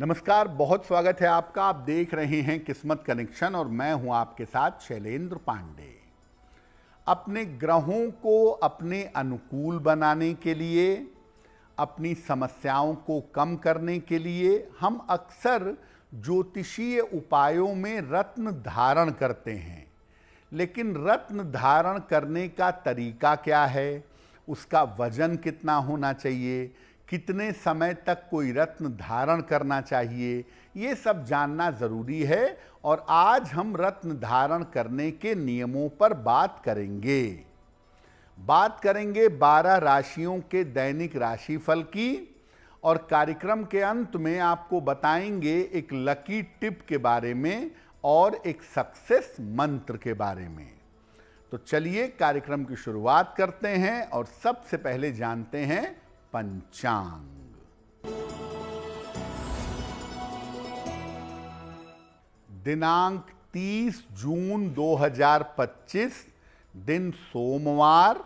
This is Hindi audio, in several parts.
नमस्कार, बहुत स्वागत है आपका। आप देख रहे हैं किस्मत कनेक्शन और मैं हूं आपके साथ शैलेंद्र पांडे। अपने ग्रहों को अपने अनुकूल बनाने के लिए, अपनी समस्याओं को कम करने के लिए हम अक्सर ज्योतिषीय उपायों में रत्न धारण करते हैं। लेकिन रत्न धारण करने का तरीका क्या है, उसका वजन कितना होना चाहिए, कितने समय तक कोई रत्न धारण करना चाहिए, ये सब जानना ज़रूरी है। और आज हम रत्न धारण करने के नियमों पर बात करेंगे। 12 राशियों के दैनिक राशिफल की, और कार्यक्रम के अंत में आपको बताएंगे एक लकी टिप के बारे में और एक सक्सेस मंत्र के बारे में। तो चलिए कार्यक्रम की शुरुआत करते हैं और सबसे पहले जानते हैं पंचांग। दिनांक 30 जून 2025, दिन सोमवार,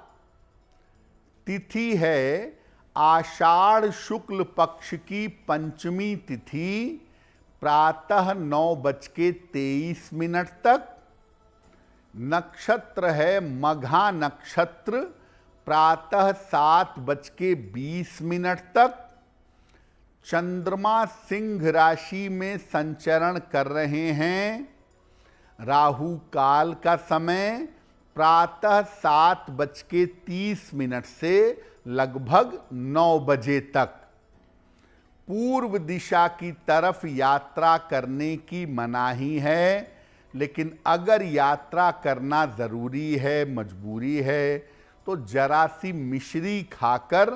तिथि है आषाढ़ शुक्ल पक्ष की पंचमी तिथि, प्रातः 9:23 तक। नक्षत्र है मघा नक्षत्र, प्रातः 7:20 तक। चंद्रमा सिंह राशि में संचरण कर रहे हैं। राहु काल का समय प्रातः 7:30 से लगभग 9 बजे तक। पूर्व दिशा की तरफ यात्रा करने की मनाही है, लेकिन अगर यात्रा करना ज़रूरी है, मजबूरी है, तो जरा सी मिश्री खाकर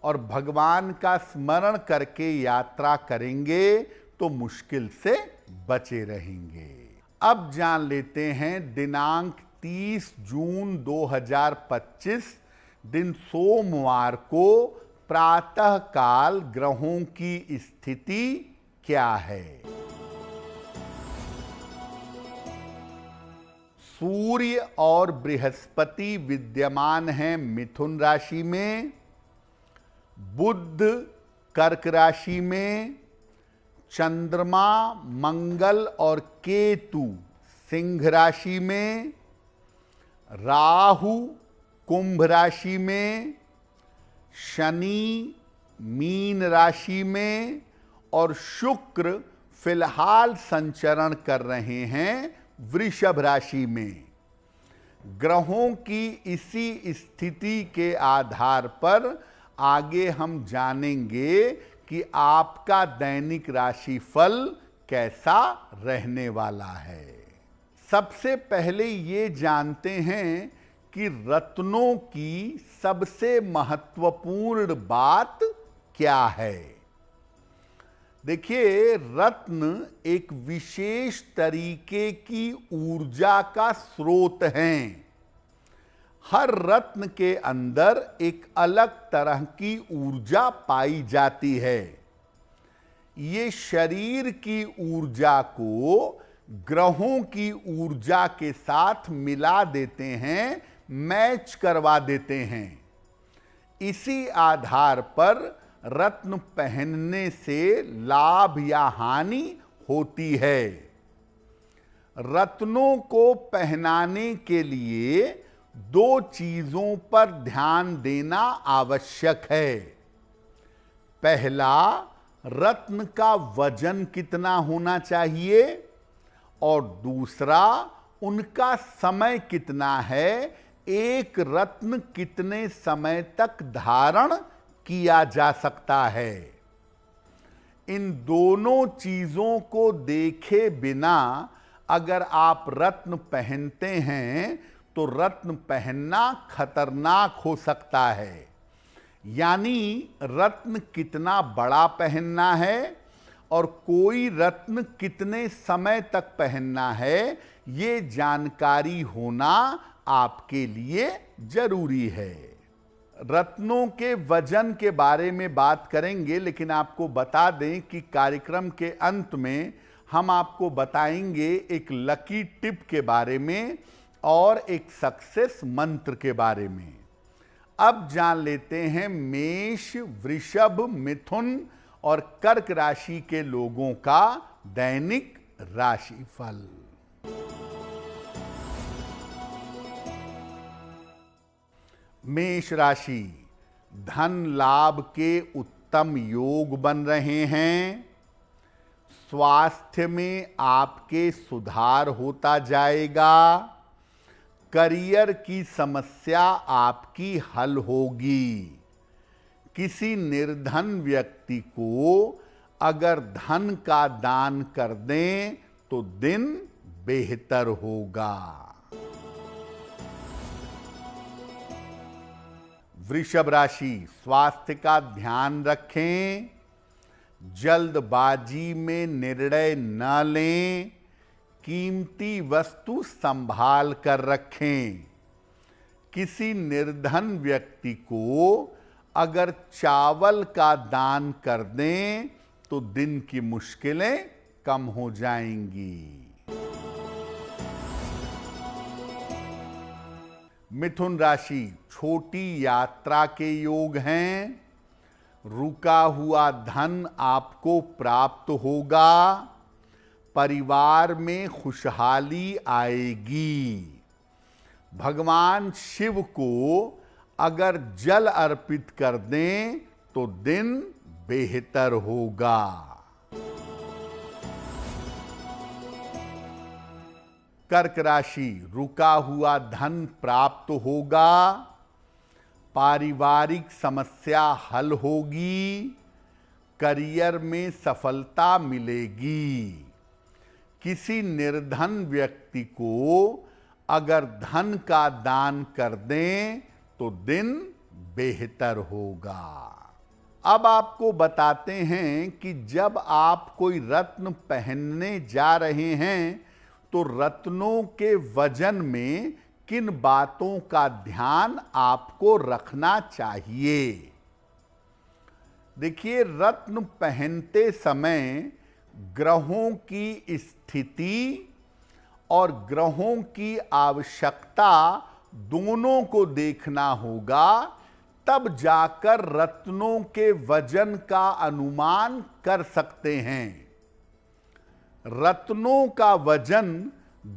और भगवान का स्मरण करके यात्रा करेंगे तो मुश्किल से बचे रहेंगे। अब जान लेते हैं दिनांक 30 जून 2025, दिन सोमवार को प्रातः काल ग्रहों की स्थिति क्या है। सूर्य और बृहस्पति विद्यमान हैं मिथुन राशि में, बुध कर्क राशि में, चंद्रमा मंगल और केतु सिंह राशि में, राहु कुंभ राशि में, शनि मीन राशि में और शुक्र फिलहाल संचरण कर रहे हैं वृषभ राशि में। ग्रहों की इसी स्थिति के आधार पर आगे हम जानेंगे कि आपका दैनिक राशिफल कैसा रहने वाला है। सबसे पहले ये जानते हैं कि रत्नों की सबसे महत्वपूर्ण बात क्या है। देखिए, रत्न एक विशेष तरीके की ऊर्जा का स्रोत हैं। हर रत्न के अंदर एक अलग तरह की ऊर्जा पाई जाती है। ये शरीर की ऊर्जा को ग्रहों की ऊर्जा के साथ मिला देते हैं, मैच करवा देते हैं। इसी आधार पर रत्न पहनने से लाभ या हानि होती है। रत्नों को पहनाने के लिए 2 चीजों पर ध्यान देना आवश्यक है। पहला, रत्न का वजन कितना होना चाहिए, और दूसरा, उनका समय कितना है। एक रत्न कितने समय तक धारण किया जा सकता है। इन दोनों चीजों को देखे बिना अगर आप रत्न पहनते हैं तो रत्न पहनना खतरनाक हो सकता है। यानी रत्न कितना बड़ा पहनना है और कोई रत्न कितने समय तक पहनना है, ये जानकारी होना आपके लिए जरूरी है। रत्नों के वजन के बारे में बात करेंगे, लेकिन आपको बता दें कि कार्यक्रम के अंत में हम आपको बताएंगे एक लकी टिप के बारे में और एक सक्सेस मंत्र के बारे में। अब जान लेते हैं मेष, वृषभ, मिथुन और कर्क राशि के लोगों का दैनिक राशिफल। मेष राशि, धन लाभ के उत्तम योग बन रहे हैं। स्वास्थ्य में आपके सुधार होता जाएगा। करियर की समस्या आपकी हल होगी। किसी निर्धन व्यक्ति को अगर धन का दान कर दें तो दिन बेहतर होगा। वृषभ राशि, स्वास्थ्य का ध्यान रखें। जल्दबाजी में निर्णय न लें। कीमती वस्तु संभाल कर रखें। किसी निर्धन व्यक्ति को अगर चावल का दान कर दें तो दिन की मुश्किलें कम हो जाएंगी। मिथुन राशि, छोटी यात्रा के योग हैं। रुका हुआ धन आपको प्राप्त होगा। परिवार में खुशहाली आएगी। भगवान शिव को अगर जल अर्पित कर दें तो दिन बेहतर होगा। कर्क राशि, रुका हुआ धन प्राप्त होगा। पारिवारिक समस्या हल होगी। करियर में सफलता मिलेगी। किसी निर्धन व्यक्ति को अगर धन का दान कर दें तो दिन बेहतर होगा। अब आपको बताते हैं कि जब आप कोई रत्न पहनने जा रहे हैं तो रत्नों के वजन में किन बातों का ध्यान आपको रखना चाहिए। देखिए, रत्न पहनते समय ग्रहों की स्थिति और ग्रहों की आवश्यकता दोनों को देखना होगा, तब जाकर रत्नों के वजन का अनुमान कर सकते हैं। रत्नों का वजन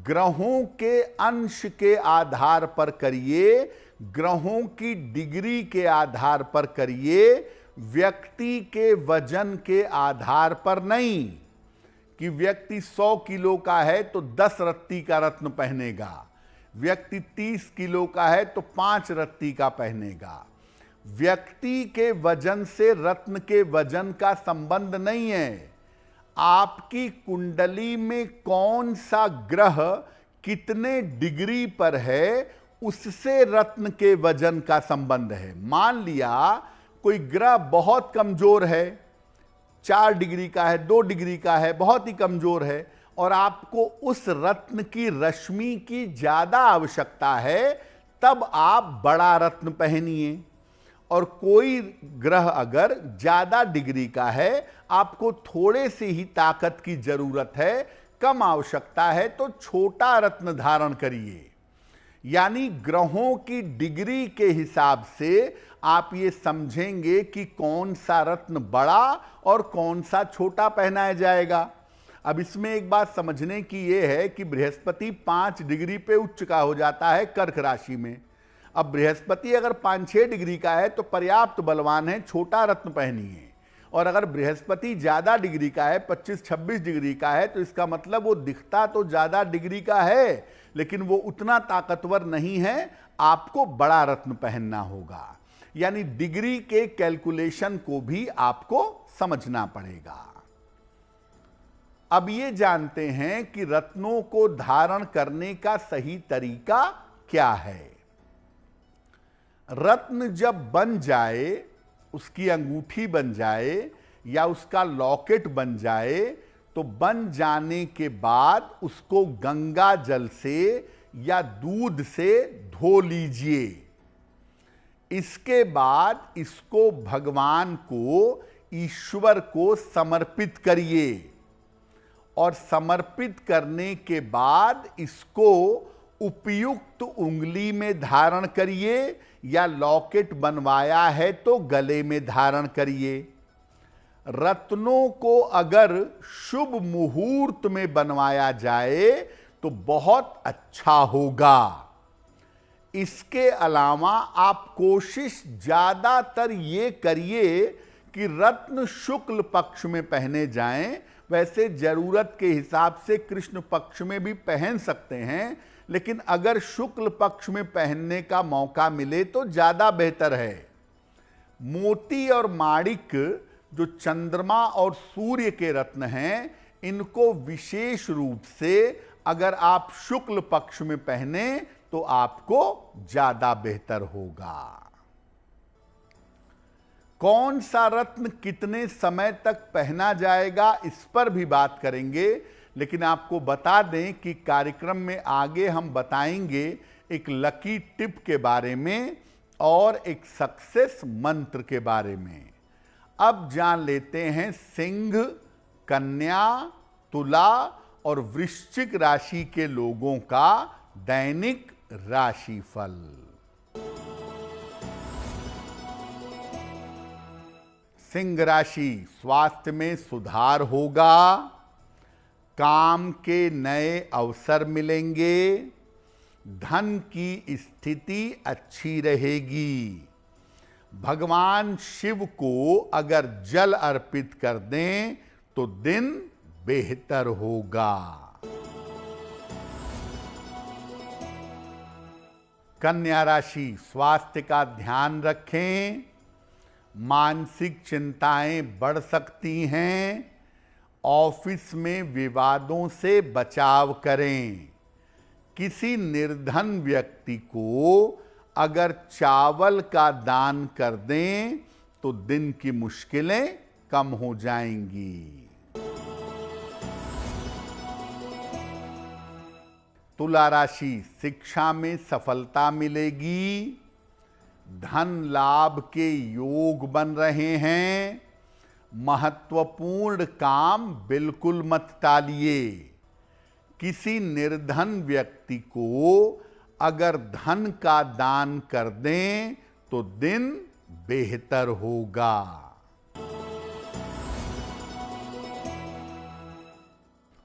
ग्रहों के अंश के आधार पर करिए, ग्रहों की डिग्री के आधार पर करिए, व्यक्ति के वजन के आधार पर नहीं कि व्यक्ति 100 किलो का है तो 10 रत्ती का रत्न पहनेगा, व्यक्ति 30 किलो का है तो 5 रत्ती का पहनेगा। व्यक्ति के वजन से रत्न के वजन का संबंध नहीं है। आपकी कुंडली में कौन सा ग्रह कितने डिग्री पर है उससे रत्न के वजन का संबंध है। मान लिया कोई ग्रह बहुत कमजोर है, 4 डिग्री का है, 2 डिग्री का है, बहुत ही कमजोर है, और आपको उस रत्न की रश्मि की ज्यादा आवश्यकता है, तब आप बड़ा रत्न पहनिए। और कोई ग्रह अगर ज्यादा डिग्री का है, आपको थोड़े से ही ताकत की जरूरत है, कम आवश्यकता है, तो छोटा रत्न धारण करिए। यानी ग्रहों की डिग्री के हिसाब से आप ये समझेंगे कि कौन सा रत्न बड़ा और कौन सा छोटा पहनाया जाएगा। अब इसमें एक बात समझने की ये है कि बृहस्पति 5 डिग्री पे उच्च का हो जाता है कर्क राशि में। अब बृहस्पति अगर 5-6 डिग्री का है तो पर्याप्त बलवान है, छोटा रत्न पहनिए। और अगर बृहस्पति ज्यादा डिग्री का है, 25-26 डिग्री का है, तो इसका मतलब वो दिखता तो ज्यादा डिग्री का है लेकिन वो उतना ताकतवर नहीं है, आपको बड़ा रत्न पहनना होगा। यानी डिग्री के कैलकुलेशन को भी आपको समझना पड़ेगा। अब ये जानते हैं कि रत्नों को धारण करने का सही तरीका क्या है। रत्न जब बन जाए, उसकी अंगूठी बन जाए या उसका लॉकेट बन जाए, तो बन जाने के बाद उसको गंगा जल से या दूध से धो लीजिए। इसके बाद इसको भगवान को, ईश्वर को समर्पित करिए और समर्पित करने के बाद इसको उपयुक्त उंगली में धारण करिए या लॉकेट बनवाया है तो गले में धारण करिए। रत्नों को अगर शुभ मुहूर्त में बनवाया जाए तो बहुत अच्छा होगा। इसके अलावा आप कोशिश ज्यादातर ये करिए कि रत्न शुक्ल पक्ष में पहने जाएं। वैसे जरूरत के हिसाब से कृष्ण पक्ष में भी पहन सकते हैं, लेकिन अगर शुक्ल पक्ष में पहनने का मौका मिले तो ज्यादा बेहतर है। मोती और माणिक जो चंद्रमा और सूर्य के रत्न हैं, इनको विशेष रूप से अगर आप शुक्ल पक्ष में पहने तो आपको ज्यादा बेहतर होगा। कौन सा रत्न कितने समय तक पहना जाएगा इस पर भी बात करेंगे, लेकिन आपको बता दें कि कार्यक्रम में आगे हम बताएंगे एक लकी टिप के बारे में और एक सक्सेस मंत्र के बारे में। अब जान लेते हैं सिंह, कन्या, तुला और वृश्चिक राशि के लोगों का दैनिक राशिफल। सिंह राशि, स्वास्थ्य में सुधार होगा, काम के नए अवसर मिलेंगे, धन की स्थिति अच्छी रहेगी। भगवान शिव को अगर जल अर्पित कर दें तो दिन बेहतर होगा। कन्या राशि, स्वास्थ्य का ध्यान रखें, मानसिक चिंताएं बढ़ सकती हैं, ऑफिस में विवादों से बचाव करें। किसी निर्धन व्यक्ति को अगर चावल का दान कर दें तो दिन की मुश्किलें कम हो जाएंगी। तुला राशि, शिक्षा में सफलता मिलेगी, धन लाभ के योग बन रहे हैं, महत्वपूर्ण काम बिल्कुल मत टालिए। किसी निर्धन व्यक्ति को अगर धन का दान कर दें तो दिन बेहतर होगा।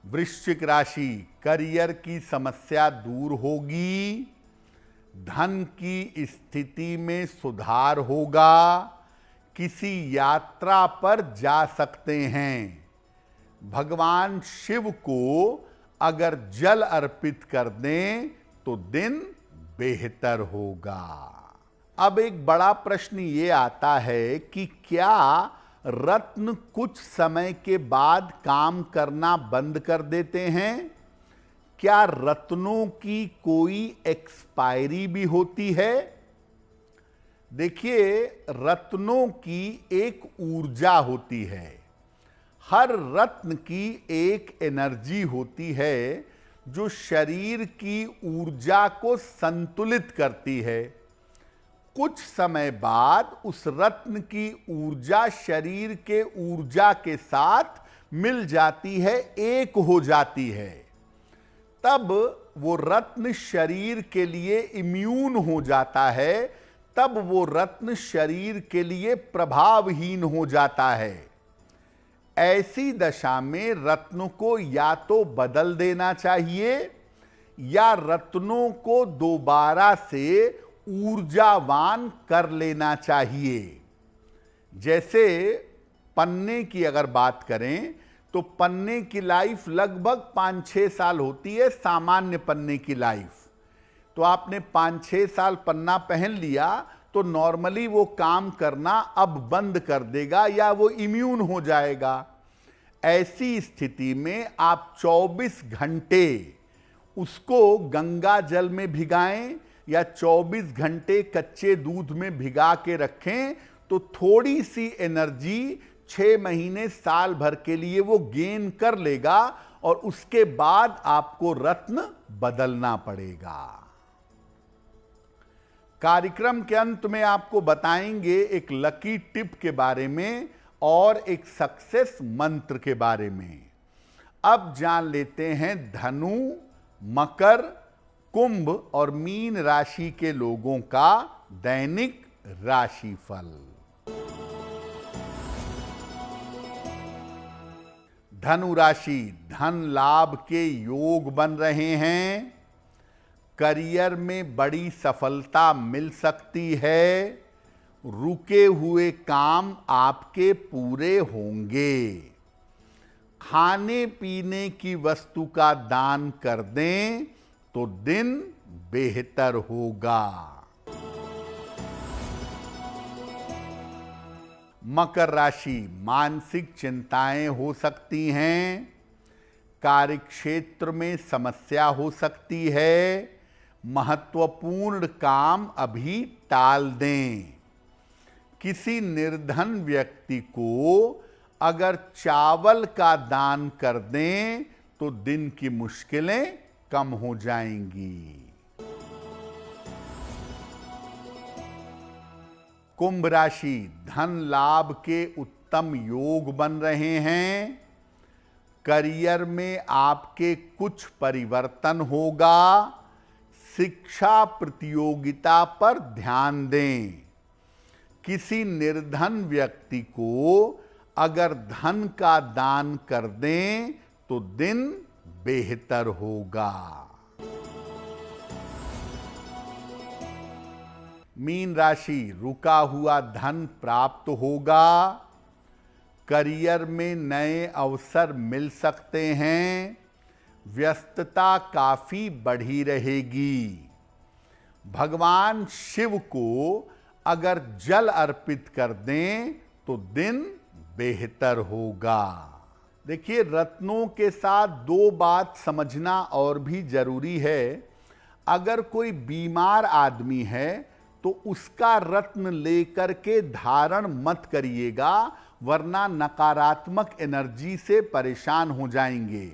वृश्चिक राशि, करियर की समस्या दूर होगी, धन की स्थिति में सुधार होगा, किसी यात्रा पर जा सकते हैं। भगवान शिव को अगर जल अर्पित कर दें तो दिन बेहतर होगा। अब एक बड़ा प्रश्न ये आता है कि क्या रत्न कुछ समय के बाद काम करना बंद कर देते हैं? क्या रत्नों की कोई एक्सपायरी भी होती है? देखिए, रत्नों की एक ऊर्जा होती है, हर रत्न की एक एनर्जी होती है जो शरीर की ऊर्जा को संतुलित करती है। कुछ समय बाद उस रत्न की ऊर्जा शरीर के ऊर्जा के साथ मिल जाती है, एक हो जाती है। तब वो रत्न शरीर के लिए इम्यून हो जाता है, तब वो रत्न शरीर के लिए प्रभावहीन हो जाता है। ऐसी दशा में रत्नों को या तो बदल देना चाहिए या रत्नों को दोबारा से ऊर्जावान कर लेना चाहिए। जैसे पन्ने की अगर बात करें तो पन्ने की लाइफ लगभग 5-6 साल होती है, सामान्य पन्ने की लाइफ। तो आपने 5-6 साल पन्ना पहन लिया तो नॉर्मली वो काम करना अब बंद कर देगा या वो इम्यून हो जाएगा। ऐसी स्थिति में आप 24 घंटे उसको गंगा जल में भिगाएं या 24 घंटे कच्चे दूध में भिगा के रखें तो थोड़ी सी एनर्जी 6 महीने साल भर के लिए वो गेन कर लेगा और उसके बाद आपको रत्न बदलना पड़ेगा। कार्यक्रम के अंत में आपको बताएंगे एक लकी टिप के बारे में और एक सक्सेस मंत्र के बारे में। अब जान लेते हैं धनु, मकर, कुंभ और मीन राशि के लोगों का दैनिक राशिफल। धनु राशि, धन लाभ के योग बन रहे हैं। करियर में बड़ी सफलता मिल सकती है। रुके हुए काम आपके पूरे होंगे। खाने पीने की वस्तु का दान कर दें तो दिन बेहतर होगा। मकर राशि, मानसिक चिंताएं हो सकती हैं। कार्यक्षेत्र में समस्या हो सकती है। महत्वपूर्ण काम अभी टाल दें। किसी निर्धन व्यक्ति को अगर चावल का दान कर दें तो दिन की मुश्किलें कम हो जाएंगी। कुंभ राशि, धन लाभ के उत्तम योग बन रहे हैं। करियर में आपके कुछ परिवर्तन होगा। शिक्षा प्रतियोगिता पर ध्यान दें। किसी निर्धन व्यक्ति को अगर धन का दान कर दें तो दिन बेहतर होगा। मीन राशि, रुका हुआ धन प्राप्त होगा। करियर में नए अवसर मिल सकते हैं। व्यस्तता काफी बढ़ी रहेगी। भगवान शिव को अगर जल अर्पित कर दें तो दिन बेहतर होगा। देखिए, रत्नों के साथ दो बात समझना और भी जरूरी है। अगर कोई बीमार आदमी है तो उसका रत्न लेकर के धारण मत करिएगा, वरना नकारात्मक एनर्जी से परेशान हो जाएंगे।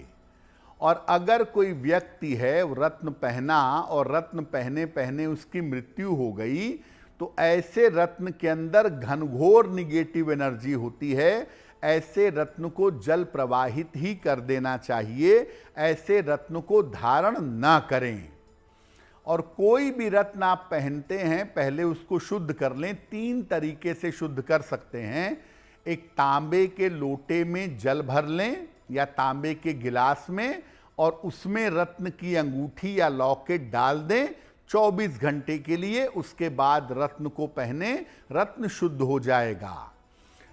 और अगर कोई व्यक्ति है रत्न पहना और रत्न पहने पहने उसकी मृत्यु हो गई तो ऐसे रत्न के अंदर घनघोर निगेटिव एनर्जी होती है। ऐसे रत्न को जल प्रवाहित ही कर देना चाहिए। ऐसे रत्न को धारण ना करें। और कोई भी रत्न आप पहनते हैं पहले उसको शुद्ध कर लें। 3 तरीके से शुद्ध कर सकते हैं। एक तांबे के लोटे में जल भर लें या तांबे के गिलास में और उसमें रत्न की अंगूठी या लॉकेट डाल दें 24 घंटे के लिए। उसके बाद रत्न को पहने, रत्न शुद्ध हो जाएगा।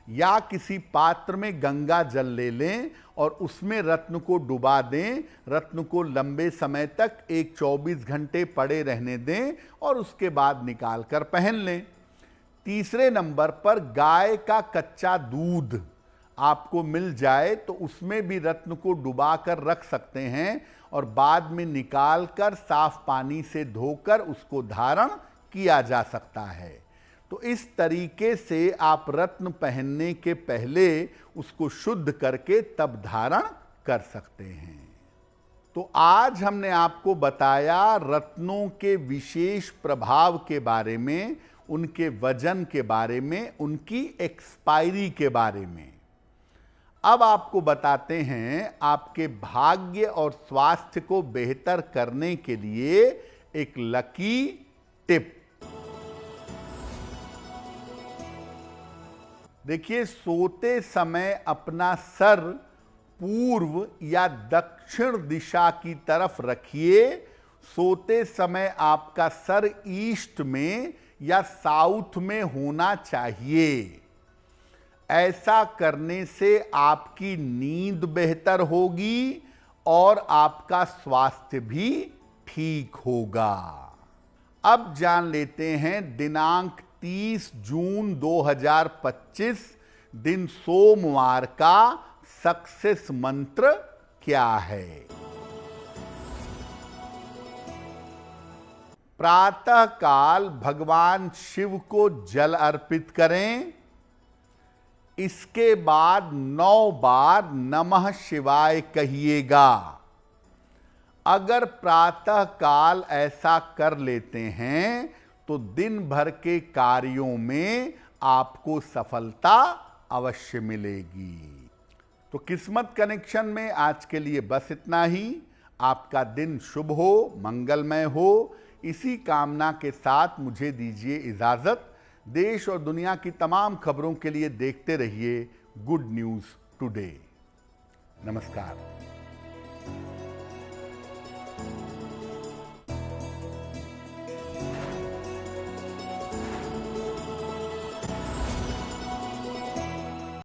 या किसी पात्र में गंगा जल ले लें और उसमें रत्न को डुबा दें। रत्न को लंबे समय तक 24 घंटे पड़े रहने दें और उसके बाद निकाल कर पहन लें। तीसरे नंबर पर गाय का कच्चा दूध आपको मिल जाए तो उसमें भी रत्न को डुबा कर रख सकते हैं और बाद में निकाल कर साफ पानी से धोकर उसको धारण किया जा सकता है। तो इस तरीके से आप रत्न पहनने के पहले उसको शुद्ध करके तब धारण कर सकते हैं। तो आज हमने आपको बताया रत्नों के विशेष प्रभाव के बारे में, उनके वजन के बारे में, उनकी एक्सपायरी के बारे में। अब आपको बताते हैं आपके भाग्य और स्वास्थ्य को बेहतर करने के लिए एक लकी टिप। देखिए, सोते समय अपना सर पूर्व या दक्षिण दिशा की तरफ रखिए। सोते समय आपका सर ईस्ट में या साउथ में होना चाहिए। ऐसा करने से आपकी नींद बेहतर होगी और आपका स्वास्थ्य भी ठीक होगा। अब जान लेते हैं दिनांक 30 जून 2025 दिन सोमवार का सक्सेस मंत्र क्या है। प्रातः काल भगवान शिव को जल अर्पित करें। इसके बाद 9 बार नमः शिवाय कहिएगा। अगर प्रातः काल ऐसा कर लेते हैं तो दिन भर के कार्यों में आपको सफलता अवश्य मिलेगी। तो किस्मत कनेक्शन में आज के लिए बस इतना ही। आपका दिन शुभ हो, मंगलमय हो, इसी कामना के साथ मुझे दीजिए इजाजत। देश और दुनिया की तमाम खबरों के लिए देखते रहिए गुड न्यूज़ टुडे। नमस्कार।